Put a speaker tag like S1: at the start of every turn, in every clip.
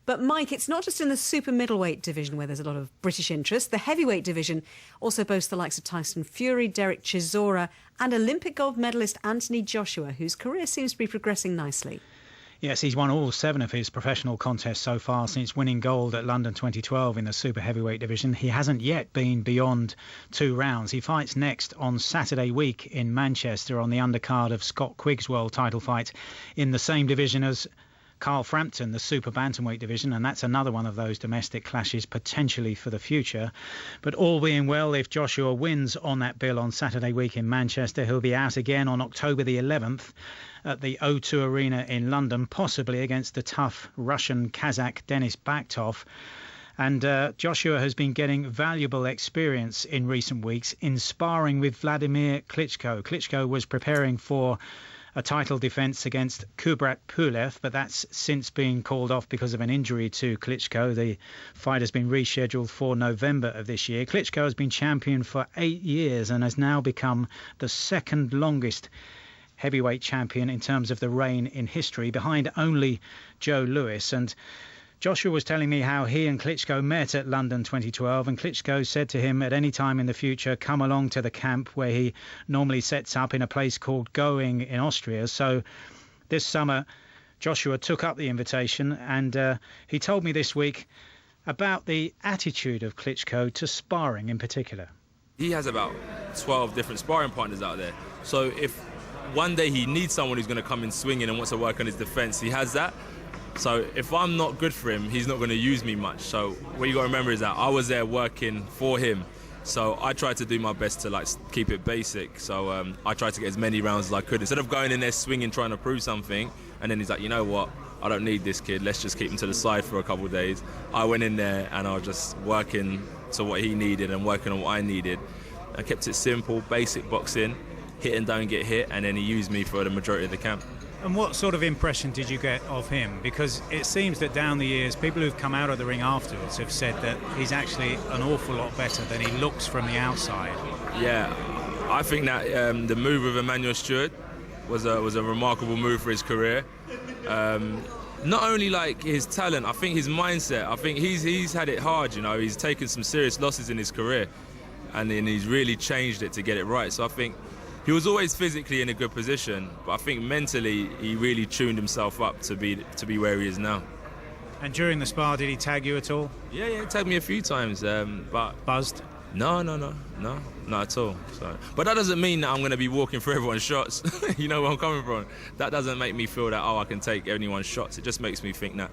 S1: But Mike, it's not just in the super middleweight division where there's a lot of British interest. The heavyweight division also boasts the likes of Tyson Fury, Derek Chisora and Olympic gold medalist Anthony Joshua, whose career seems to be progressing nicely.
S2: Yes, he's won all 7 of his professional contests so far since winning gold at London 2012 in the super heavyweight division. He hasn't yet been beyond 2 rounds. He fights next on Saturday week in Manchester on the undercard of Scott Quigg's world title fight in the same division as Carl Frampton, the super bantamweight division, and that's another one of those domestic clashes potentially for the future. But all being well, if Joshua wins on that bill on Saturday week in Manchester, he'll be out again on October the 11th at the O2 Arena in London, possibly against the tough Russian Kazakh Denis Baktov. And Joshua has been getting valuable experience in recent weeks in sparring with Wladimir Klitschko. Klitschko was preparing for a title defence against Kubrat Pulev, but that's since been called off because of an injury to Klitschko. The fight has been rescheduled for November of this year. Klitschko has been champion for 8 years and has now become the second longest heavyweight champion in terms of the reign in history, behind only Joe Louis. And Joshua was telling me how he and Klitschko met at London 2012, and Klitschko said to him, at any time in the future, come along to the camp where he normally sets up in a place called Going in Austria. So this summer, Joshua took up the invitation, and he told me this week about the attitude of Klitschko to sparring in particular.
S3: He has about 12 different sparring partners out there. So if one day he needs someone who's going to come in swinging and wants to work on his defence, he has that. So if I'm not good for him, he's not going to use me much. So what you got to remember is that I was there working for him. So I tried to do my best to keep it basic. So I tried to get as many rounds as I could. Instead of going in there swinging, trying to prove something, and then he's like, you know what, I don't need this kid. Let's just keep him to the side for a couple of days. I went in there and I was just working to what he needed and working on what I needed. I kept it simple, basic boxing, hit and don't get hit, and then he used me for the majority of the camp.
S2: And what sort of impression did you get of him? Because it seems that down the years, people who've come out of the ring afterwards have said that he's actually an awful lot better than he looks from the outside.
S3: Yeah, I think that the move with Emmanuel Stewart was a remarkable move for his career. Not only his talent, I think his mindset. I think he's had it hard, you know. He's taken some serious losses in his career, and then he's really changed it to get it right. So I think he was always physically in a good position, but I think mentally he really tuned himself up to be where he is now.
S2: And during the spar, did he tag you at all?
S3: Yeah, he tagged me a few times, but
S2: buzzed?
S3: No, not at all. So, but that doesn't mean that I'm going to be walking for everyone's shots. You know where I'm coming from. That doesn't make me feel that I can take anyone's shots. It just makes me think that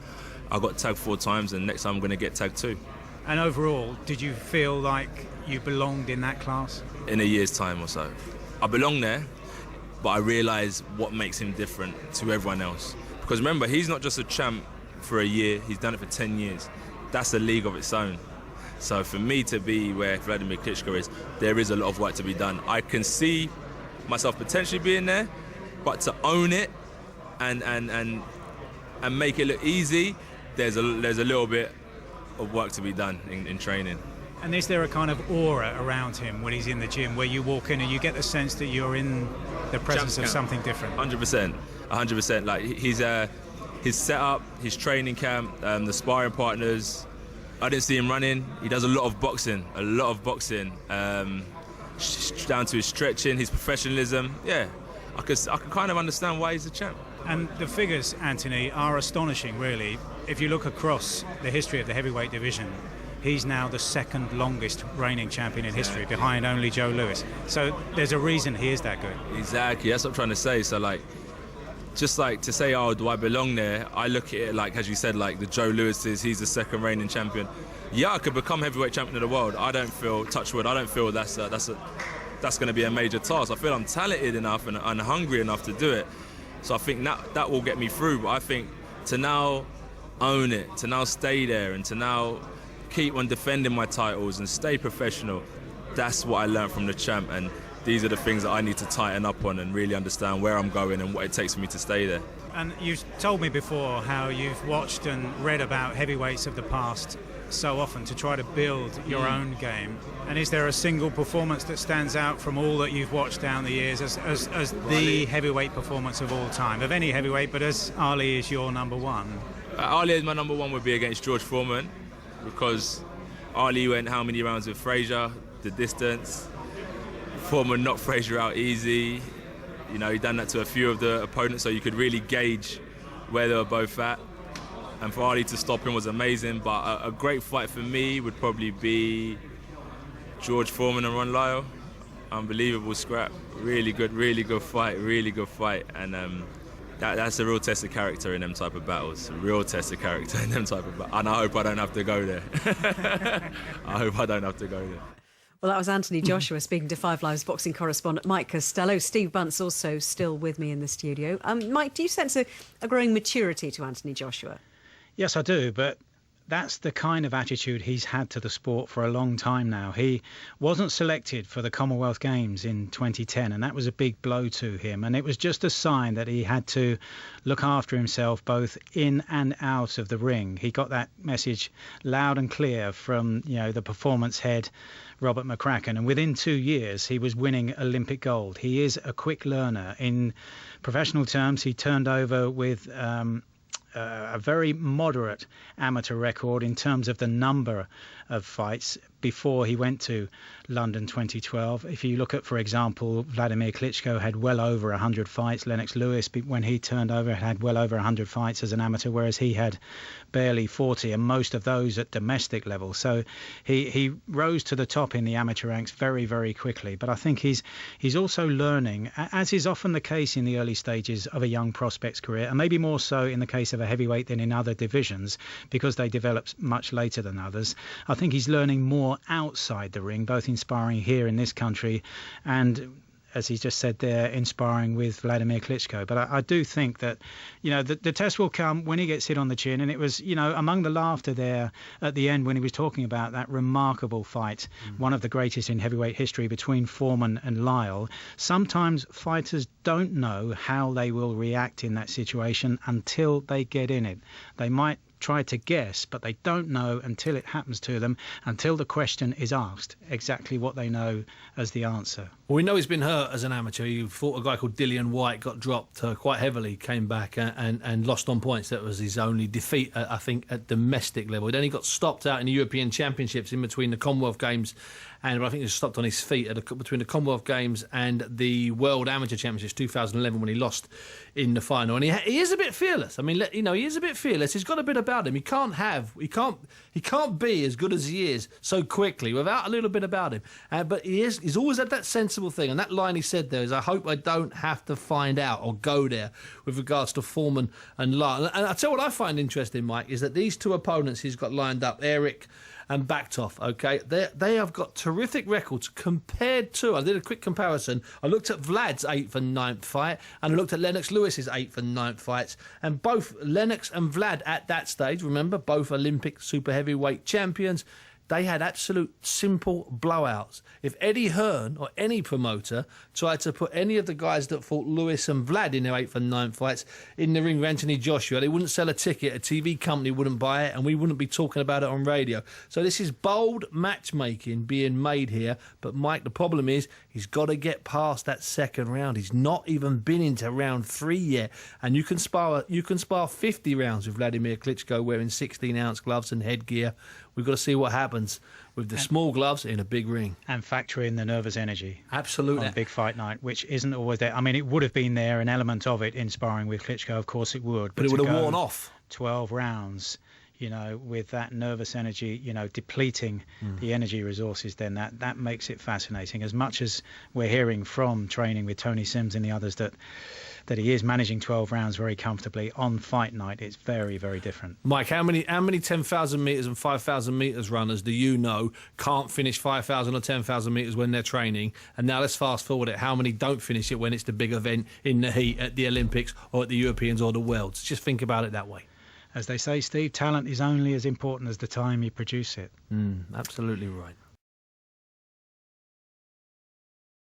S3: I got tagged 4 times, and next time I'm going to get tagged 2.
S2: And overall, did you feel like you belonged in that class?
S3: In a year's time or so. I belong there, but I realise what makes him different to everyone else. Because remember, he's not just a champ for a year, he's done it for 10 years. That's a league of its own. So for me to be where Wladimir Klitschko is, there is a lot of work to be done. I can see myself potentially being there, but to own it and make it look easy, there's a little bit of work to be done in training.
S2: And is there a kind of aura around him when he's in the gym where you walk in and you get the sense that you're in the presence of something different?
S3: 100%. Like his setup, his training camp, the sparring partners. I didn't see him running. He does a lot of boxing. Down to his stretching, his professionalism. Yeah, I could kind of understand why he's a champ.
S2: And the figures, Anthony, are astonishing, really. If you look across the history of the heavyweight division, he's now the second longest reigning champion in history, behind only Joe Louis. So there's a reason he is that good.
S3: Exactly, that's what I'm trying to say. So just to say, oh, do I belong there? I look at it as you said, the Joe Louis he's the second reigning champion. Yeah, I could become heavyweight champion of the world. I don't feel, touch wood, I don't feel that's going to be a major task. I feel I'm talented enough and hungry enough to do it. So I think that will get me through. But I think to now own it, to now stay there, and to now keep on defending my titles and stay professional, that's what I learned from the champ, and these are the things that I need to tighten up on and really understand where I'm going and what it takes for me to stay there.
S2: And you've told me before how you've watched and read about heavyweights of the past so often to try to build your own game. And is there a single performance that stands out from all that you've watched down the years as the heavyweight performance of all time, of any heavyweight, but as Ali is your number one?
S3: Ali, my number one would be against George Foreman, because Ali went how many rounds with Frazier, the distance. Foreman knocked Frazier out easy. You know, he done that to a few of the opponents, so you could really gauge where they were both at. And for Ali to stop him was amazing, but a great fight for me would probably be George Foreman and Ron Lyle. Unbelievable scrap. Really good fight, and that's a real test of character in them type of battles. A real test of character in them type of battles. And I hope I don't have to go there.
S1: Well, that was Anthony Joshua speaking to Five Live's boxing correspondent Mike Costello. Steve Bunce also still with me in the studio. Mike, do you sense a growing maturity to Anthony Joshua?
S2: Yes, I do, but that's the kind of attitude he's had to the sport for a long time now. He wasn't selected for the Commonwealth Games in 2010, and that was a big blow to him. And it was just a sign that he had to look after himself both in and out of the ring. He got that message loud and clear from, the performance head, Robert McCracken, and within 2 years he was winning Olympic gold. He is a quick learner. In professional terms, he turned over with a very moderate amateur record in terms of the number of fights before he went to London 2012. If you look at, for example, Wladimir Klitschko had well over 100 fights. Lennox Lewis, when he turned over, had well over 100 fights as an amateur, whereas he had barely 40, and most of those at domestic level. So he rose to the top in the amateur ranks very, very quickly. But I think he's also learning, as is often the case in the early stages of a young prospect's career, and maybe more so in the case of a heavyweight than in other divisions, because they develop much later than others. I think he's learning more outside the ring, both in sparring here in this country and, as he just said there, in sparring with Wladimir Klitschko. But I do think that, the test will come when he gets hit on the chin. And it was, among the laughter there at the end when he was talking about that remarkable fight, one of the greatest in heavyweight history between Foreman and Lyle. Sometimes fighters don't know how they will react in that situation until they get in it. They might try to guess, but they don't know until it happens to them, until the question is asked, exactly what they know as the answer.
S4: Well, we know he's been hurt as an amateur. He fought a guy called Dillian White, got dropped quite heavily, came back and lost on points. That was his only defeat, I think, at domestic level. Then he got stopped out in the European Championships in between the Commonwealth Games, and I think he was stopped on his feet between the Commonwealth Games and the World Amateur Championships 2011 when he lost in the final. And he is a bit fearless. I mean, he is a bit fearless. He's got a bit about him. He can't be as good as he is so quickly without a little bit about him. But he's always had that sensible thing. And that line he said there is, I hope I don't have to find out or go there with regards to Foreman and Lyle. And I'll tell you what I find interesting, Mike, is that these two opponents he's got lined up, Eric and Backtoff, okay, they have got terrific records compared to, I did a quick comparison, I looked at Vlad's 8th and 9th fight, and I looked at Lennox Lewis's 8th and 9th fights, and both Lennox and Vlad at that stage, remember, both Olympic super heavyweight champions, they had absolute simple blowouts. If Eddie Hearn or any promoter tried to put any of the guys that fought Lewis and Vlad in their 8th and 9th fights in the ring with Anthony Joshua, they wouldn't sell a ticket, a TV company wouldn't buy it, and we wouldn't be talking about it on radio. So this is bold matchmaking being made here. But Mike, the problem is he's got to get past that second round. He's not even been into round 3 yet. And you can spar 50 rounds with Wladimir Klitschko wearing 16-ounce gloves and headgear. We've got to see what happens with the small gloves in a big ring. And
S2: factor in the nervous energy.
S4: Absolutely.
S2: On big fight night, which isn't always there. I mean, it would have been there, an element of it in sparring with Klitschko, of course it would.
S4: But it would have worn off.
S2: 12 rounds, with that nervous energy, depleting the energy resources, then that makes it fascinating. As much as we're hearing from training with Tony Sims and the others that he is managing 12 rounds very comfortably, on fight night it's very, very different.
S4: Mike, how many 10,000 metres and 5,000 metres runners do you know can't finish 5,000 or 10,000 metres when they're training? And now let's fast forward it. How many don't finish it when it's the big event in the heat at the Olympics or at the Europeans or the Worlds? Just think about it that way.
S2: As they say, Steve, talent is only as important as the time you produce it.
S4: Absolutely right.